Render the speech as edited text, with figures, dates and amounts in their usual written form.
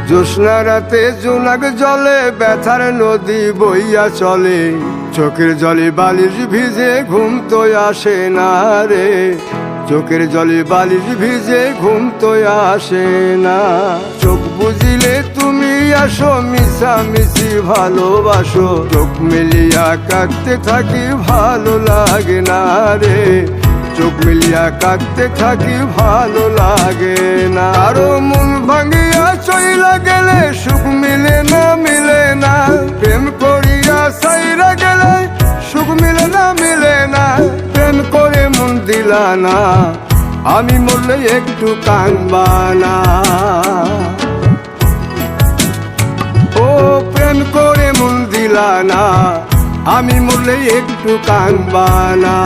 জ্যোৎস্না রাতে জোনাক জলে ব্যথার নদী বইয়া চলে, চোখের জলে বালিশ ভিজে ঘুম তো আসে না রে, চোখের জলে বালিশ ভিজে ঘুম তো আসে না। চোখ বুঝিলে তুমি আসো, মিশামিশি ভালোবাসো, চোখ মিলিয়া কাঁদতে থাকি ভালো লাগে না রে, চোখ মিলিয়া কাঁদতে থাকি ভালো লাগে না। আরো মন ভাঙিয়া চইলা গেলে সুখ মিলে না, মিলে না, প্রেম করিয়া সাইরা গেলে সুখ মিলে না, মিলে না, প্রেম করে মন দিলা না, আমি মরলে একটু কাঁদবা না। ও প্রেম করে মন দিলা না, আমি মরলে একটু কাঁদবা না।